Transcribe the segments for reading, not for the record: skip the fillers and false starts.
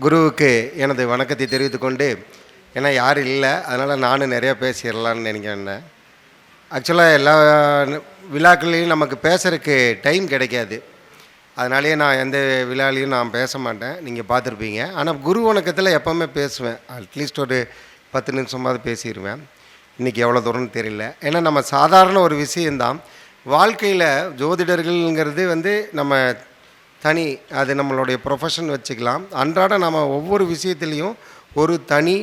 குருவுக்கு எனது வணக்கத்தை தெரிவித்துக்கொண்டு, ஏன்னா யாரும் இல்லை, அதனால் நானும் நிறையா பேசிடலான்னு நினைக்கிறேன். ஆக்சுவலாக எல்லா விழாக்கள்லேயும் நமக்கு பேசுகிறதுக்கு டைம் கிடைக்காது. அதனாலேயே நான் எந்த விழாலையும் நான் பேச மாட்டேன், நீங்கள் பார்த்துருப்பீங்க. ஆனால் குரு வணக்கத்தில் எப்போவுமே பேசுவேன். அட்லீஸ்ட் ஒரு 10 நிமிஷமாவது பேசிடுவேன். இன்றைக்கி எவ்வளோ தூரம்னு தெரியல. ஏன்னா நம்ம சாதாரண ஒரு விஷயந்தான். வாழ்க்கையில் ஜோதிடர்கள்ங்கிறது நம்ம தனி, அது நம்மளுடைய ப்ரொஃபஷன் வச்சுக்கலாம். அன்றாட நம்ம ஒவ்வொரு விஷயத்துலேயும் ஒரு தனி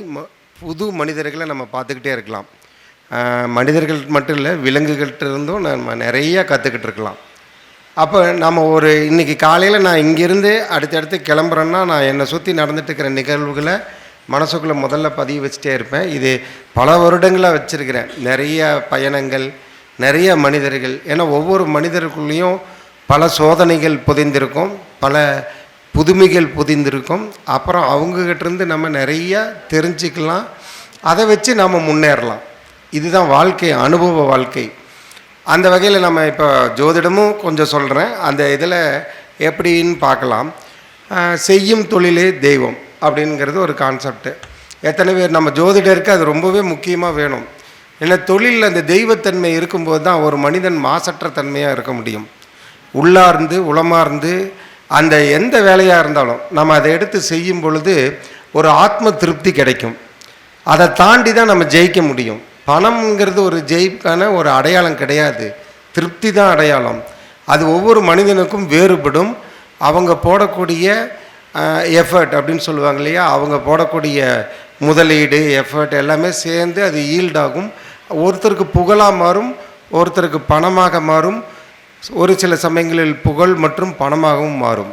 புது மனிதர்களை நம்ம பார்த்துக்கிட்டே இருக்கலாம். மனிதர்கள் மட்டும் இல்லை, விலங்குகள்கிட்ட இருந்தும் நம்ம நிறையா கற்றுக்கிட்டு இருக்கலாம். அப்போ நம்ம இன்றைக்கி காலையில் நான் இங்கேருந்து அடுத்தடுத்து கிளம்புறேன்னா, நான் என்னை சுற்றி நடந்துட்டுருக்கிற நிகழ்வுகளை மனசுக்குள்ளே முதல்ல பதிவு வச்சுட்டே இருப்பேன். இது பல வருடங்களாக வச்சுருக்கிறேன். நிறைய பயணங்கள், நிறைய மனிதர்கள். ஏன்னா ஒவ்வொரு மனிதருக்குள்ளேயும் பல சோதனைகள் புதைந்திருக்கும், பல புதுமைகள் புதிந்திருக்கும். அப்புறம் அவங்ககிட்டேருந்து நம்ம நிறையா தெரிஞ்சுக்கலாம். அதை வச்சு நம்ம முன்னேறலாம். இதுதான் வாழ்க்கை, அனுபவ வாழ்க்கை. அந்த வகையில் நம்ம இப்போ ஜோதிடமும் கொஞ்சம் சொல்கிறேன். அந்த இதில் எப்படின்னு பார்க்கலாம். செய்யும் தொழிலே தெய்வம் அப்படிங்கிறது ஒரு கான்செப்டு. எத்தனை பேர் நம்ம ஜோதிடருக்கு அது ரொம்பவே முக்கியமாக வேணும். ஏன்னா தொழிலில் அந்த தெய்வத்தன்மை இருக்கும்போது தான் ஒரு மனிதன் மாசற்ற தன்மையாக இருக்க முடியும். உள்ளார்ந்து உளமார்ந்து அந்த எந்த வேலையாக இருந்தாலும் நம்ம அதை எடுத்து செய்யும் பொழுது ஒரு ஆத்ம திருப்தி கிடைக்கும். அதை தாண்டி தான் நம்ம ஜெயிக்க முடியும். பணம்ங்கிறது ஒரு ஜெயிப்புக்கான ஒரு அடையாளம் கிடையாது, திருப்தி தான் அடையாளம். அது ஒவ்வொரு மனிதனுக்கும் வேறுபடும். அவங்க போடக்கூடிய எஃபர்ட் அப்படின்னு சொல்லுவாங்க இல்லையா, அவங்க போடக்கூடிய முதலீடு, எஃபர்ட் எல்லாமே சேர்ந்து அது ஈல்டாகும். ஒருத்தருக்கு புகழாக மாறும், ஒருத்தருக்கு பணமாக மாறும், ஒரு சில சமயங்களில் புகழ் மற்றும் பணமாகவும் மாறும்.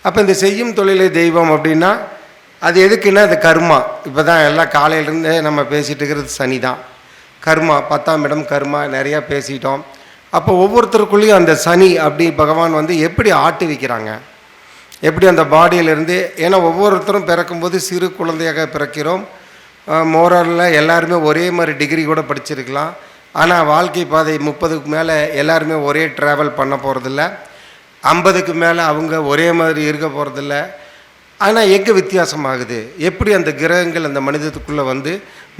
அப்போ இந்த செய்யும் தொழிலை தெய்வம் அப்படின்னா அது எதுக்குன்னா, அது கர்மா. இப்போ தான் எல்லாம் காலையிலேருந்தே நம்ம பேசிகிட்டு இருக்கிறது சனி தான். கர்மா, 10ஆம் இடம் கர்மா, நிறையா பேசிட்டோம். அப்போ ஒவ்வொருத்தருக்குள்ளேயும் அந்த சனி அப்படி பகவான் எப்படி ஆட்டி வைக்கிறாங்க, எப்படி அந்த பாடியிலேருந்து. ஏன்னா ஒவ்வொருத்தரும் பிறக்கும்போது சிறு குழந்தையாக பிறக்கிறோம். மோரலில் எல்லாருமே ஒரே மாதிரி டிகிரி கூட படிச்சிருக்கலாம். ஆனால் வாழ்க்கை பாதை 30க்கு மேலே எல்லாருமே ஒரே ட்ராவல் பண்ண போகிறதில்ல. 50க்கு மேலே அவங்க ஒரே மாதிரி இருக்க போகிறதில்ல. ஆனால் எங்கே வித்தியாசமாகுது, எப்படி அந்த கிரகங்கள் அந்த மனிதத்துக்குள்ளே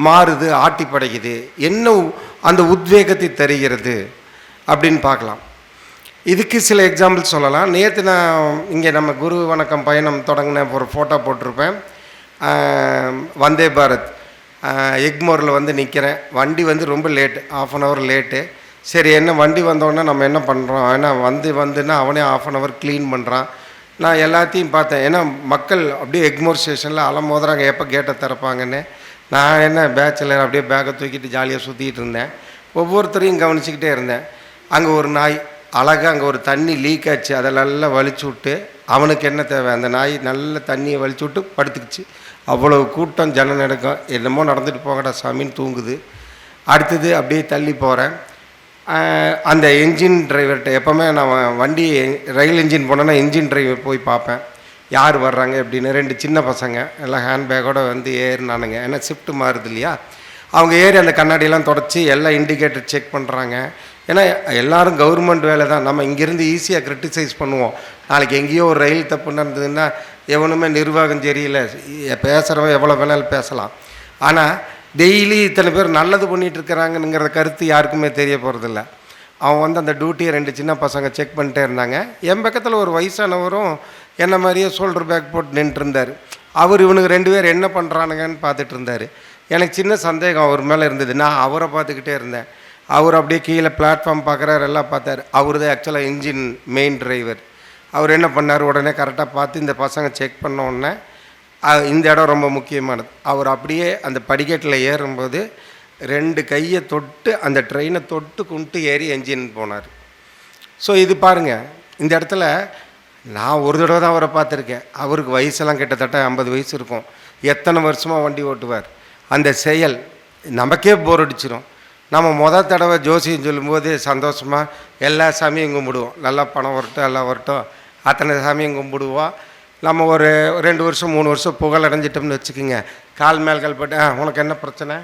மாறுது, ஆட்டி படைக்குது, என்ன அந்த உத்வேகத்தை தருகிறது அப்படின்னு பார்க்கலாம். இதுக்கு சில எக்ஸாம்பிள் சொல்லலாம். நேற்று நான் இங்கே நம்ம குரு வணக்கம் பயணம் தொடங்கின ஒரு ஃபோட்டோ போட்டிருப்பேன். வந்தே பாரத் எக்மோரில் நிற்கிறேன். வண்டி ரொம்ப லேட்டு, 1/2 hour லேட்டு. சரி, என்ன வண்டி வந்தோடனே நம்ம என்ன பண்ணுறோம், ஏன்னா வந்துன்னா அவனே 1/2 hour க்ளீன் பண்ணுறான். நான் எல்லாத்தையும் பார்த்தேன். ஏன்னா மக்கள் அப்படியே எக்மோர் ஸ்டேஷனில் அலமோதுறாங்க, எப்போ கேட்டை திறப்பாங்கன்னு. நான் என்ன பேச்சுலர் அப்படியே பேக்கை தூக்கிட்டு ஜாலியாக சுற்றிட்டு இருந்தேன். ஒவ்வொருத்தரையும் கவனிச்சிக்கிட்டே இருந்தேன். அங்கே ஒரு நாய் அழகாக, அங்கே ஒரு தண்ணி லீக் ஆச்சு, அதை நல்லா வலிச்சு விட்டு, அவனுக்கு என்ன தேவை, அந்த நாய் நல்ல தண்ணியை வலிச்சு விட்டு படுத்துக்குச்சு. அவ்வளோ கூட்டம், ஜனம் நடக்கும். என்னமோ நடந்துட்டு போங்கடா சாமின்னு தூங்குது. அடுத்தது அப்படியே தள்ளி போகிறேன். அந்த என்ஜின் டிரைவர்கிட்ட எப்போவுமே நான் வண்டி ரயில் என்ஜின் போனேன்னா என்ஜின் டிரைவர் போய் பார்ப்பேன், யார் வர்றாங்க அப்படின்னு. 2 சின்ன பசங்க எல்லாம் ஹேண்ட்பேக்கோடு ஏறினானுங்க. ஏன்னா ஷிஃப்ட்டு மாறுது இல்லையா, அவங்க ஏறி அந்த கண்ணாடியெல்லாம் தொடச்சி எல்லாம் இண்டிகேட்டர் செக் பண்ணுறாங்க. ஏன்னா எல்லோரும் கவர்மெண்ட் வேலை தான். நம்ம இங்கேருந்து ஈஸியாக கிரிட்டிசைஸ் பண்ணுவோம். நாளைக்கு எங்கேயோ ஒரு ரயில் தப்பு நடந்ததுன்னா எவனுமே நிர்வாகம் சரியில்லை, பேசுகிறவன் எவ்வளோ வேணாலும் பேசலாம். ஆனால் டெய்லி இத்தனை பேர் நல்லது பண்ணிகிட்டு இருக்கிறாங்கங்கிற கருத்து யாருக்குமே தெரிய போகிறதில்ல. அவன் அந்த டியூட்டியை 2 சின்ன பசங்க செக் பண்ணிட்டே இருந்தாங்க. என் பக்கத்தில் ஒரு வயசானவரும் என்ன மாதிரியே ஷோல்டர் பேக் போட்டு நின்றுருந்தார். இவனுக்கு 2 பேர் என்ன பண்ணுறானுங்கன்னு பார்த்துட்டு இருந்தார். எனக்கு சின்ன சந்தேகம் அவர் மேலே இருந்தது. நான் அவரை பார்த்துக்கிட்டே இருந்தேன். அவர் அப்படியே கீழே பிளாட்ஃபார்ம் பார்க்குறாரு, எல்லாம் பார்த்தார். அவர் தான் ஆக்சுவலாக இன்ஜின் மெயின் டிரைவர். அவர் என்ன பண்ணார், உடனே கரெக்டாக பார்த்து இந்த பசங்க செக் பண்ண உடனே இந்த இடம் ரொம்ப முக்கியமானது. அவர் அப்படியே அந்த படிக்கட்டில் ஏறும்போது 2 கையை தொட்டு அந்த ட்ரெயினை தொட்டு கும்பிட்டு ஏறி என்ஜின் போனார். ஸோ இது பாருங்கள், இந்த இடத்துல நான் ஒரு தடவை தான் அவரை பார்த்துருக்கேன். அவருக்கு வயசெல்லாம் கிட்டத்தட்ட 50 வயசு இருக்கும். எத்தனை வருஷமாக வண்டி ஓட்டுவார். அந்த செயல் நமக்கே போர் அடிச்சிடும். நம்ம தடவை ஜோசியம் சொல்லும்போது சந்தோஷமாக எல்லா சாமியும் கும்பிடுவோம். நல்லா பணம் வரட்டும், எல்லாம் வரட்டும், அத்தனை சாமியும் கும்பிடுவோம். நம்ம ஒரு 2 வருஷம் 3 வருஷம் புகழ் அடைஞ்சிட்டோம்னு வச்சுக்கோங்க, கால் மேல் கால் போட்டு உனக்கு என்ன பிரச்சனை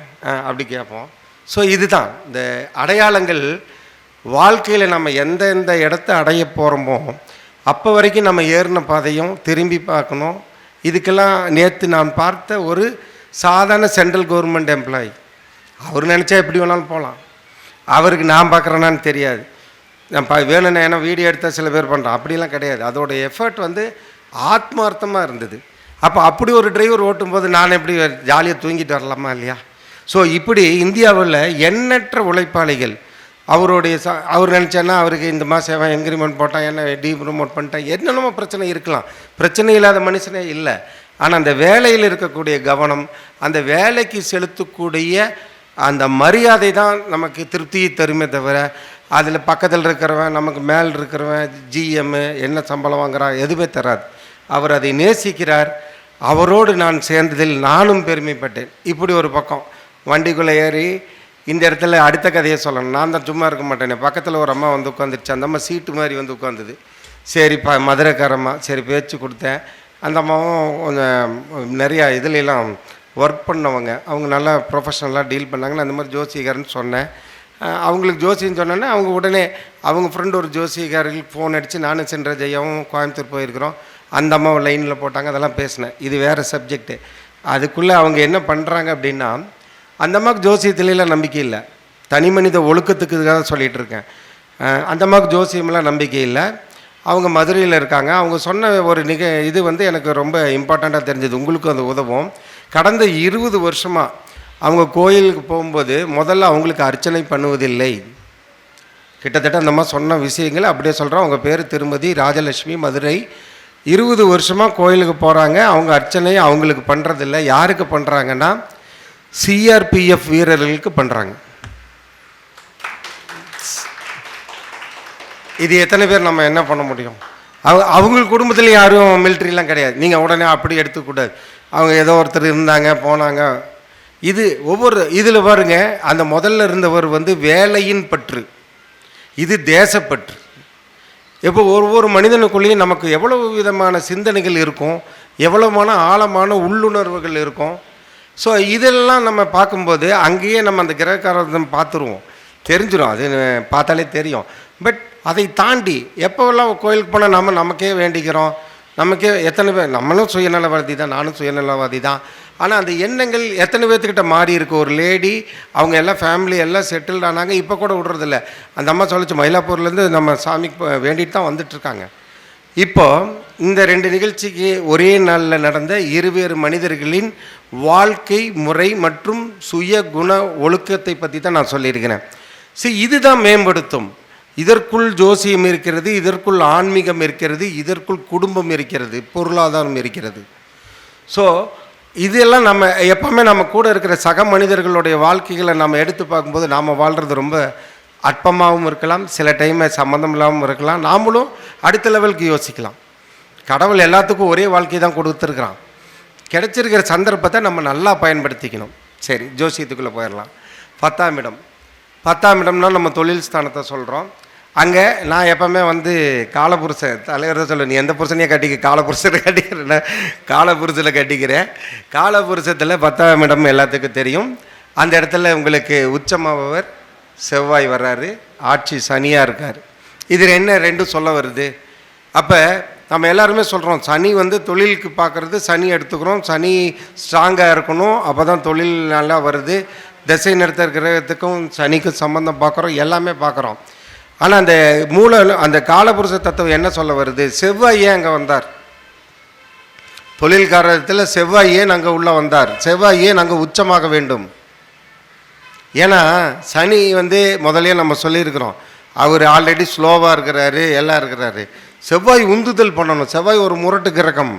அப்படி கேட்போம். ஸோ இதுதான் இந்த அடையாளங்கள். வாழ்க்கையில் நம்ம எந்தெந்த இடத்த அடைய போகிறோமோ அப்போ வரைக்கும் நம்ம ஏறின பாதையும் திரும்பி பார்க்கணும். இதுக்கெல்லாம் நேற்று நான் பார்த்த ஒரு சாதாரண சென்ட்ரல் கவர்மெண்ட் எம்ப்ளாயி, அவர் நினச்சா எப்படி வேணாலும் போகலாம். அவருக்கு நான் பார்க்குறேன்னான்னு தெரியாது. நான் வேணும்னா ஏன்னா வீடியோ எடுத்தால் சில பேர் பண்ணுறான், அப்படிலாம் கிடையாது. அதோடய எஃபர்ட் வந்து ஆத்மார்த்தமாக இருந்தது. அப்போ அப்படி ஒரு டிரைவர் ஓட்டும்போது நான் எப்படி ஜாலியாக தூங்கிட்டு வரலாமா இல்லையா? ஸோ இப்படி இந்தியாவில் எண்ணற்ற உழைப்பாளிகள் அவருடைய அவர் நினச்சேன்னா அவருக்கு இந்த மாதம் அவன் என்கிரிமெண்ட் போட்டான், என்ன டீப்ரமோட் பண்ணிட்டான், என்னென்னமோ பிரச்சனை இருக்கலாம். பிரச்சனை இல்லாத மனுஷனே இல்லை. ஆனால் அந்த வேலையில் இருக்கக்கூடிய கவனம், அந்த வேலைக்கு செலுத்தக்கூடிய அந்த மரியாதை தான் நமக்கு திருப்தியை தருமே தவிர, அதில் பக்கத்தில் இருக்கிறவன் நமக்கு மேல் இருக்கிறவன் ஜிஎம்மு என்ன சம்பளம் வாங்குறான் எதுவுமே தராது. அவர் அதை நேசிக்கிறார். அவரோடு நான் சேர்ந்ததில் நானும் பெருமைப்பட்டேன். இப்படி ஒரு பக்கம் வண்டிக்குள்ளே ஏறி இந்த இடத்துல அடுத்த கதையை சொல்லணும். நான் தான் சும்மா இருக்க மாட்டேனே. பக்கத்தில் ஒரு அம்மா வந்து உட்காந்துருச்சு. அந்த அம்மா சீட்டு மாதிரி வந்து உட்காந்துது. சரி மதுரைக்காரம்மா, சரி பேச்சு கொடுத்தேன். அந்த அம்மாவும் கொஞ்சம் நிறையா இதுலாம் ஒர்க் பண்ணவங்க, அவங்க நல்லா ப்ரொஃபஷ்னலாக டீல் பண்ணாங்கன்னு அந்த மாதிரி ஜோசிகாரன்னு சொன்னேன். அவங்களுக்கு ஜோசின்னு சொன்னோன்னே அவங்க உடனே அவங்க ஃப்ரெண்டு ஒரு ஜோசிகாரர்களுக்கு ஃபோன் அடித்து நானும் சென்ற ஜெயாவும் கோயம்புத்தூர் போயிருக்கிறோம். அந்த அம்மாவை லைனில் போட்டாங்க, அதெல்லாம் பேசினேன். இது வேறு சப்ஜெக்டு. அதுக்குள்ளே அவங்க என்ன பண்ணுறாங்க அப்படின்னா, அந்த அம்மாவுக்கு ஜோசியத்திலாம் நம்பிக்கை இல்லை, தனி மனித ஒழுக்கத்துக்காக சொல்லிகிட்டு இருக்கேன். அந்த அம்மாவுக்கு ஜோசியமெல்லாம் நம்பிக்கை இல்லை. அவங்க மதுரையில் இருக்காங்க. அவங்க சொன்ன ஒரு இது வந்து எனக்கு ரொம்ப இம்பார்ட்டண்ட்டாக தெரிஞ்சது, உங்களுக்கும் அது உதவும். கடந்த 20 வருஷமாக அவங்க கோயிலுக்கு போகும்போது முதல்ல அவங்களுக்கு அர்ச்சனை பண்ணுவதில்லை. கிட்டத்தட்ட அந்த அம்மா சொன்ன விஷயங்களை அப்படியே சொல்கிறோம். அவங்க பேர் திருமதி ராஜலட்சுமி, மதுரை. 20 வருஷமாக கோயிலுக்கு போகிறாங்க. அவங்க அர்ச்சனை அவங்களுக்கு பண்ணுறதில்லை. யாருக்கு பண்ணுறாங்கன்னா சிஆர்பிஎஃப் வீரர்களுக்கு பண்ணுறாங்க. இது எத்தனை பேர் நம்ம என்ன பண்ண முடியும்? அவங்க குடும்பத்தில் யாரும் மிலிட்ரிலாம் கிடையாது. நீங்கள் உடனே அப்படி எடுத்துக்கூடாது. அவங்க ஏதோ ஒருத்தர் இருந்தாங்க போனாங்க. இது ஒவ்வொரு இதில் பாருங்க, அந்த முதல்ல இருந்தவர் வந்து வேலையின் பற்று, இது தேசப்பற்று. இப்போ ஒவ்வொரு மனிதனுக்குள்ளேயும் நமக்கு எவ்வளவு விதமான சிந்தனைகள் இருக்கும், எவ்வளவான ஆழமான உள்ளுணர்வுகள் இருக்கும். ஸோ இதெல்லாம் நம்ம பார்க்கும்போது அங்கேயே நம்ம அந்த கிரகக்காரத்தை பார்த்துருவோம், தெரிஞ்சிடும். அது பார்த்தாலே தெரியும். பட் அதை தாண்டி எப்போவெல்லாம் கோயிலுக்கு போனால் நமக்கே வேண்டிக்கிறோம், நமக்கே எத்தனை பேர், நம்மளும் சுயநலவாதி தான், நானும் சுயநலவாதி தான். ஆனால் அந்த எண்ணங்கள் எத்தனை பேர்த்துக்கிட்ட மாறி இருக்குது. ஒரு லேடி அவங்க எல்லாம் ஃபேமிலி எல்லாம் செட்டில்ட் ஆனாங்க, இப்போ கூட விடுறதில்ல. அந்த அம்மா சொல்லிச்சு, மயிலாப்பூர்லேருந்து நம்ம சாமிக்கு வேண்டிட்டு தான் வந்துட்டுருக்காங்க. இப்போது இந்த 2 நிகழ்ச்சிக்கு ஒரே நாளில் நடந்த இருவேறு மனிதர்களின் வாழ்க்கை முறை மற்றும் சுய குண ஒழுக்கத்தை பற்றி தான் நான் சொல்லியிருக்கிறேன். சரி, இதுதான் மேம்படுத்தும். இதற்குள் ஜோசியம் இருக்கிறது, இதற்குள் ஆன்மீகம் இருக்கிறது, இதற்குள் குடும்பம் இருக்கிறது, பொருளாதாரம் இருக்கிறது. ஸோ இதெல்லாம் நம்ம எப்போவுமே நம்ம கூட இருக்கிற சக மனிதர்களுடைய வாழ்க்கைகளை நம்ம எடுத்து பார்க்கும்போது நாம் வாழ்கிறது ரொம்ப அற்பமாகவும் இருக்கலாம், சில டைம் சம்மந்தம் இல்லாமல் இருக்கலாம். நாமளும் அடுத்த லெவலுக்கு யோசிக்கலாம். கடவுள் எல்லாத்துக்கும் ஒரே வாழ்க்கை தான் கொடுத்துருக்குறான். கிடைச்சிருக்கிற சந்தர்ப்பத்தை நம்ம நல்லா பயன்படுத்திக்கணும். சரி, ஜோசியத்துக்குள்ளே போயிடலாம். 10ஆம் இடம். 10ஆம் இடம்னா நம்ம தொழில் ஸ்தானத்தை சொல்கிறோம். அங்கே நான் எப்போவுமே வந்து காலபுருஷன் தலைவர் தான் சொல்லுவேன், நீ எந்த புருஷனையே கட்டிக்க, காலபுருஷனை கட்டிக்கிறேன்னா காலபுருஷனை கட்டிக்கிறேன். காலபுருஷத்தில் 10ஆம் இடம் எல்லாத்துக்கும் தெரியும். அந்த இடத்துல உங்களுக்கு உச்சமாபவர் செவ்வாய் வர்றாரு, ஆட்சி சனியாக இருக்கார். இதில் என்ன 2 சொல்ல வருது? அப்போ நம்ம எல்லாருமே சொல்கிறோம், சனி வந்து தொழிலுக்கு பார்க்குறது, சனி எடுத்துக்கிறோம், சனி ஸ்ட்ராங்காக இருக்கணும், அப்போ தான் தொழில் நல்லா வருது. திசை நிறுத்த கிரகத்துக்கும் சனிக்கும் சம்பந்தம் பார்க்குறோம், எல்லாமே பார்க்குறோம். ஆனால் அந்த அந்த காலபுருஷ தத்துவம் என்ன சொல்ல வருது? செவ்வாய் ஏன் அங்கே வந்தார்? தொழில்காரத்தில் செவ்வாய் ஏன் அங்கே உள்ளே வந்தார்? செவ்வாய் ஏன் அங்கே உச்சமாக வேண்டும்? ஏன்னா சனி வந்து முதலே நம்ம சொல்லியிருக்கிறோம், அவர் ஆல்ரெடி ஸ்லோவாக இருக்கிறாரு, எல்லாம் இருக்கிறாரு. செவ்வாய் உந்துதல் பண்ணணும். செவ்வாய் ஒரு முரட்டு கிரகம்,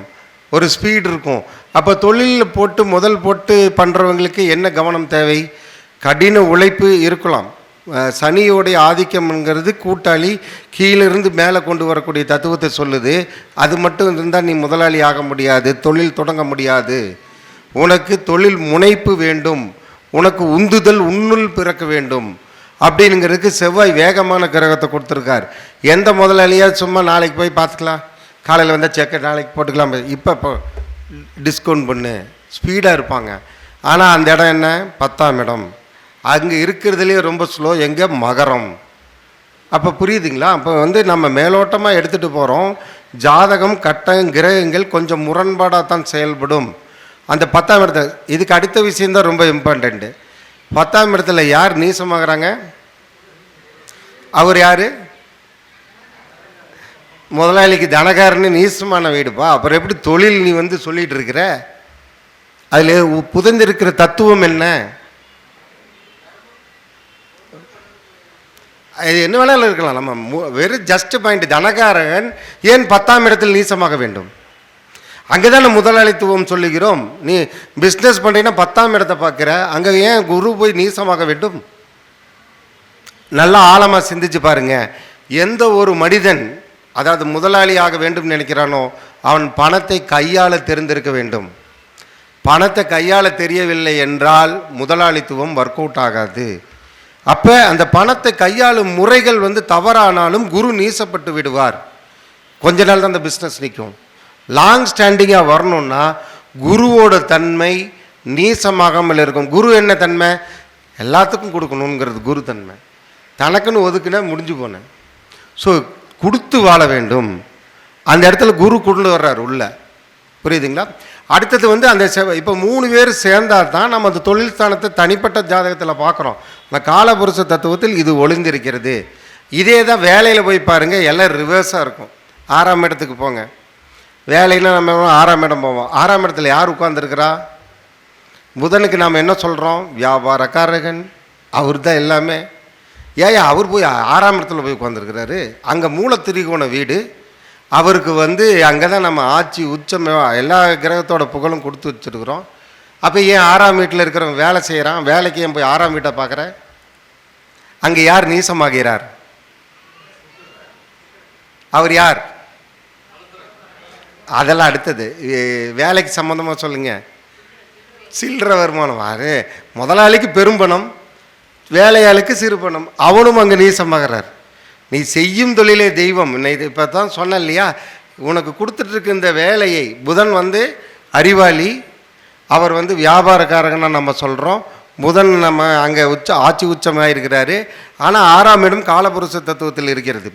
ஒரு ஸ்பீடு இருக்கும். அப்போ தொழிலில் முதல் போட்டு பண்ணுறவங்களுக்கு என்ன கவனம் தேவை? கடின உழைப்பு இருக்கலாம். சனியோடைய ஆதிக்கம்ங்கிறது கூட்டாளி கீழிருந்து மேலே கொண்டு வரக்கூடிய தத்துவத்தை சொல்லுது. அது மட்டும் இருந்தால் நீ முதலாளி ஆக முடியாது, தொழில் தொடங்க முடியாது. உனக்கு தொழில் முனைப்பு வேண்டும், உனக்கு உந்துதல் உன்னுள் பிறக்க வேண்டும். அப்படிங்கிறதுக்கு செவ்வாய் வேகமான கிரகத்தை கொடுத்துருக்கார். எந்த முதலாளியாக சும்மா நாளைக்கு போய் பார்த்துக்கலாம், காலையில் வந்தால் செக்கை நாளைக்கு போட்டுக்கலாம், இப்போ டிஸ்கவுண்ட் பண்ணு, ஸ்பீடாக இருப்பாங்க. ஆனால் அந்த இடம் என்ன? 10ஆம் இடம். அங்கே இருக்கிறதுலே ரொம்ப ஸ்லோ. எங்கே? மகரம். அப்போ புரியுதுங்களா? அப்போ வந்து நம்ம மேலோட்டமாக எடுத்துகிட்டு போகிறோம். ஜாதகம், கட்டம், கிரகங்கள் கொஞ்சம் முரண்பாடாக தான் செயல்படும். அந்த 10ஆம் இடத்துல இதுக்கு அடுத்த விஷயந்தான் ரொம்ப இம்பார்ட்டண்ட்டு. 10ஆம் இடத்துல யார் நீசமாகறாங்க? அவர் யார்? முதலாளிக்கு தனகாரன்னு நீசமான வீடுப்பா. அப்புறம் எப்படி தொழில் நீ வந்து சொல்லிட்டு இருக்கிற? அதில் புதைந்திருக்கிற தத்துவம் என்ன? இது என்ன வேணாலும் இருக்கலாம். நம்ம வெறும் ஜஸ்ட் பாயிண்ட். தனகாரகன் ஏன் 10ஆம் இடத்தில் நீசமாக வேண்டும்? அங்கே தானே முதலாளித்துவம் சொல்லுகிறோம். நீ பிஸ்னஸ் பண்ணுறீங்கன்னா 10ஆம் இடத்தை பார்க்குற, அங்கே ஏன் குரு போய் நீசமாக வேண்டும்? நல்லா ஆழமாக சிந்திச்சு பாருங்க. எந்த ஒரு மனிதன் அதாவது முதலாளி ஆக வேண்டும் நினைக்கிறானோ அவன் பணத்தை கையாள தெரிந்திருக்க வேண்டும். பணத்தை கையாள தெரியவில்லை என்றால் முதலாளித்துவம் ஒர்க் அவுட் ஆகாது. அப்போ அந்த பணத்தை கையாளும் முறைகள் வந்து தவறானாலும் குரு நீசப்பட்டு விடுவார். கொஞ்ச நாள் தான் அந்த பிஸ்னஸ் நிற்கும். லாங் ஸ்டாண்டிங்காக வரணும்னா குருவோட தன்மை நீசமாகாமல் இருக்கும். குரு என்ன தன்மை? எல்லாத்துக்கும் கொடுக்கணுங்கிறது குரு தன்மை. தனக்குன்னு ஒதுக்குனா முடிஞ்சு போனேன். ஸோ கொடுத்து வாழ வேண்டும். அந்த இடத்துல குரு கொண்டு வர்றார் உள்ள. புரியுதுங்களா? அடுத்தது வந்து அந்த இப்போ 3 பேர் சேர்ந்தால் தான் நம்ம அந்த தொழில் ஸ்தானத்தை தனிப்பட்ட ஜாதகத்தில் பார்க்குறோம். அந்த காலபுருஷ தத்துவத்தில் இது ஒளிந்திருக்கிறது. இதே தான் வேலையில் போய் பாருங்கள், எல்லாம் ரிவர்ஸாக இருக்கும். 6ஆம் இடத்துக்கு போங்க. வேலைன்னா நம்ம 6ஆம் இடம் போவோம். 6ஆம் இடத்துல யார் உட்கார்ந்துருக்கிறா? புதனுக்கு நாம் என்ன சொல்கிறோம்? வியாபாரக்காரகன். அவர் தான் எல்லாமே. ஏன் அவர் போய் 6ஆம் இடத்துல போய் உட்காந்துருக்கிறாரு? அங்கே மூல திரிகோண வீடு. அவருக்கு வந்து அங்கே தான் நம்ம ஆட்சி உச்சம் எல்லா கிரகத்தோட புகழும் கொடுத்து வச்சுருக்குறோம். அப்போ ஏன் 6ஆம் வீட்டில் இருக்கிறவங்க வேலை செய்கிறான்? வேலைக்கு ஏன் போய் 6ஆம் வீட்டை பார்க்குற? அங்கே யார் நீசமாகிறார்? அவர் யார்? அதெல்லாம் அடுத்தது. வேலைக்கு சம்மந்தமாக சொல்லுங்கள். சில்லற வருமானம். வாரு முதலாளிக்கு பெரும்பணம், வேலையாளுக்கு சிறு பணம். அவனும் அங்கே நீசமாகிறார். நீ செய்யும் தொழிலே தெய்வம். இது இப்போ தான் சொன்ன இல்லையா? உனக்கு கொடுத்துட்ருக்கு இந்த வேலையை. புதன் வந்து அறிவாளி, அவர் வந்து வியாபாரக்காரங்கன்னா நம்ம சொல்கிறோம். புதன் நம்ம அங்கே ஆட்சி உச்சமாக இருக்கிறாரு. ஆனால் 6ஆம் இடம் காலபுருஷ தத்துவத்தில் இருக்கிறது.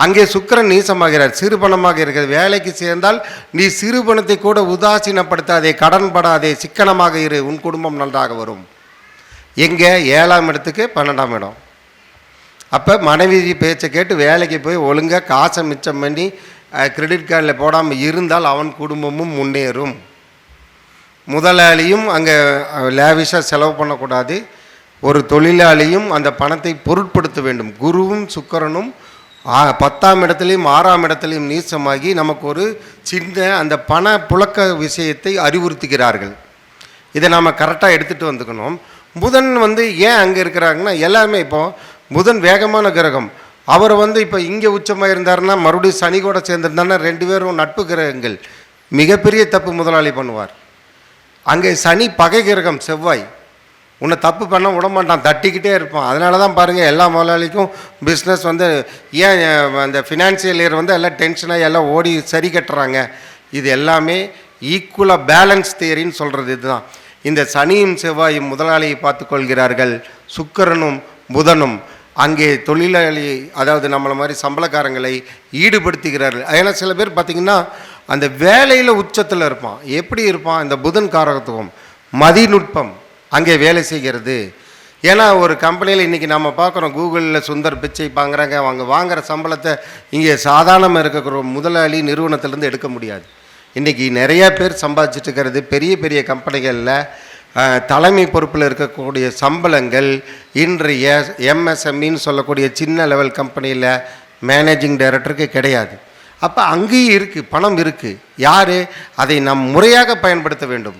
அங்கே சுக்கிரன் நீசமாகிறார், சிறு பணமாக இருக்கிறது. வேலைக்கு சேர்ந்தால் நீ சிறு பணத்தை கூட உதாசீனப்படுத்தாதே, கடன் படாதே, சிக்கனமாக இரு, உன் குடும்பம் நன்றாக வரும். எங்கே? 7ஆம் இடத்துக்கு 12ஆம் இடம். அப்போ மனைவி பேச்சை கேட்டு வேலைக்கு போய் ஒழுங்காக காசை மிச்சம் பண்ணி கிரெடிட் கார்டில் போடாமல் இருந்தால் அவன் குடும்பமும் முன்னேறும். முதலாளியும் அங்கே லேவிஷாக செலவு பண்ணக்கூடாது. ஒரு தொழிலாளியும் அந்த பணத்தை பொருட்படுத்த வேண்டும். குருவும் சுக்கிரனும் 10ஆம் இடத்துலையும் 6ஆம் இடத்துலையும் நீசமாகி நமக்கு ஒரு சின்ன அந்த பண புழக்க விஷயத்தை அறிவுறுத்துகிறார்கள். இதை நாம் கரெக்டாக எடுத்துகிட்டு வந்துக்கணும். புதன் வந்து ஏன் அங்கே இருக்கிறாங்கன்னா எல்லாமே இப்போது புதன் வேகமான கிரகம். அவர் வந்து இப்போ இங்கே உச்சமாக இருந்தாருன்னா மறுபடியும் சனி கூட சேர்ந்துருந்தாருன்னா 2 பேரும் நட்பு கிரகங்கள். மிகப்பெரிய தப்பு முதலாளி பண்ணுவார். அங்கே சனி பகை கிரகம் செவ்வாய். உன்னை தப்பு பண்ண விட மாட்டான், தட்டிக்கிட்டே இருப்பான். அதனால தான் பாருங்கள் எல்லா முதலாளிக்கும் பிஸ்னஸ் வந்து ஏன் அந்த ஃபினான்சியல் இயர் வந்து எல்லாம் டென்ஷனாக எல்லாம் ஓடி சரி கட்டுறாங்க. இது எல்லாமே ஈக்குவலாக பேலன்ஸ் தியரின்னு சொல்கிறது இதுதான். இந்த சனியும் செவ்வாயும் முதலாளியை பார்த்து கொள்கிறார்கள். சுக்கிரனும் புதனும் அங்கே தொழிலாளி அதாவது நம்மளை மாதிரி சம்பளக்காரங்களை ஈடுபடுத்துகிறார்கள். ஏன்னா சில பேர் பார்த்திங்கன்னா அந்த வேலையில் உச்சத்தில் இருப்பான். எப்படி இருப்பான்? இந்த புதன் காரகத்துவம் மதிநுட்பம் அங்கே வேலை செய்கிறது. ஏன்னா ஒரு கம்பெனியில் இன்றைக்கி நம்ம பார்க்குறோம், கூகுளில் சுந்தர் பிச்சை வாங்குறாங்க. அவங்க வாங்குகிற சம்பளத்தை இங்கே சாதாரணமாக இருக்கிற முதலாளி நிறுவனத்திலேருந்து எடுக்க முடியாது. இன்றைக்கி நிறையா பேர் சம்பாதிச்சுட்டு இருக்கிறது பெரிய பெரிய கம்பெனிகளில் தலைமை பொறுப்பில் இருக்கக்கூடிய சம்பளங்கள் இன்றைய எம்எஸ்எம்இன்னு சொல்லக்கூடிய சின்ன லெவல் கம்பெனியில் மேனேஜிங் டைரக்டருக்கு கிடையாது. அப்போ அங்கேயும் இருக்குது, பணம் இருக்குது. யார்? அதை நாம் முறையாக பயன்படுத்த வேண்டும்.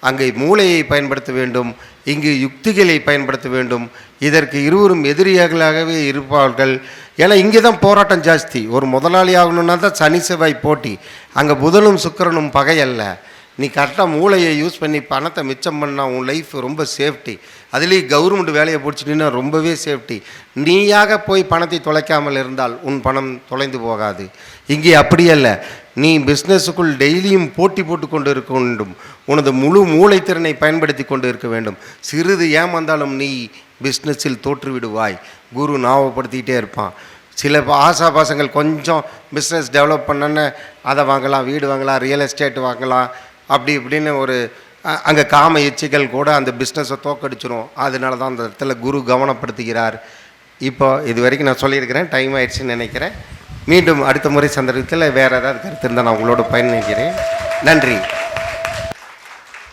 அங்கே மூளையை பயன்படுத்த வேண்டும், இங்கு யுக்திகளை பயன்படுத்த வேண்டும். இதற்கு இருவரும் எதிரியாகவே இருப்பார்கள். ஏன்னா இங்கே தான் போராட்டம் ஜாஸ்தி. ஒரு முதலாளி ஆகணுன்னா தான் சனி செவ்வாய் போட்டி. அங்கே புதனும் சுக்கிரனும் பகை அல்ல. நீ கரெக்டாக மூளையை யூஸ் பண்ணி பணத்தை மிச்சம் பண்ணால் உன் லைஃப் ரொம்ப சேஃப்டி. அதுலேயும் கவர்மெண்ட் வேலையை பிடிச்சிட்டின்னா ரொம்பவே சேஃப்டி. நீயாக போய் பணத்தை தொலைக்காமல் இருந்தால் உன் பணம் தொலைந்து போகாது. இங்கே அப்படியல்ல. நீ பிஸ்னஸுக்குள் டெய்லியும் போட்டி போட்டு கொண்டு இருக்க வேண்டும். உனது முழு மூளைத்திறனை பயன்படுத்தி கொண்டு இருக்க வேண்டும். சிறிது ஏமாந்தாலும் நீ பிஸ்னஸில் தோற்றுவிடுவாய். குரு ஞாபகப்படுத்திக்கிட்டே இருப்பான். சில ஆசாபாசங்கள் கொஞ்சம் பிஸ்னஸ் டெவலப் பண்ணோன்னு அதை வாங்கலாம், வீடு வாங்கலாம், ரியல் எஸ்டேட் வாங்கலாம், அப்படி இப்படின்னு ஒரு அங்கே காம இச்சைகள் கூட அந்த பிஸ்னஸை தோக்கடிச்சிரும். அதனால தான் அந்த இடத்துல குரு கவனப்படுத்துகிறார். இப்போ இது வரைக்கும் நான் சொல்லியிருக்கிறேன், டைம் ஆயிடுச்சுன்னு நினைக்கிறேன். மீண்டும் அடுத்த முறை சந்தர்ப்பத்தில் வேறு ஏதாவது கருத்து இருந்தால் நான் உங்களோட பயணிக்கிறேன். நன்றி.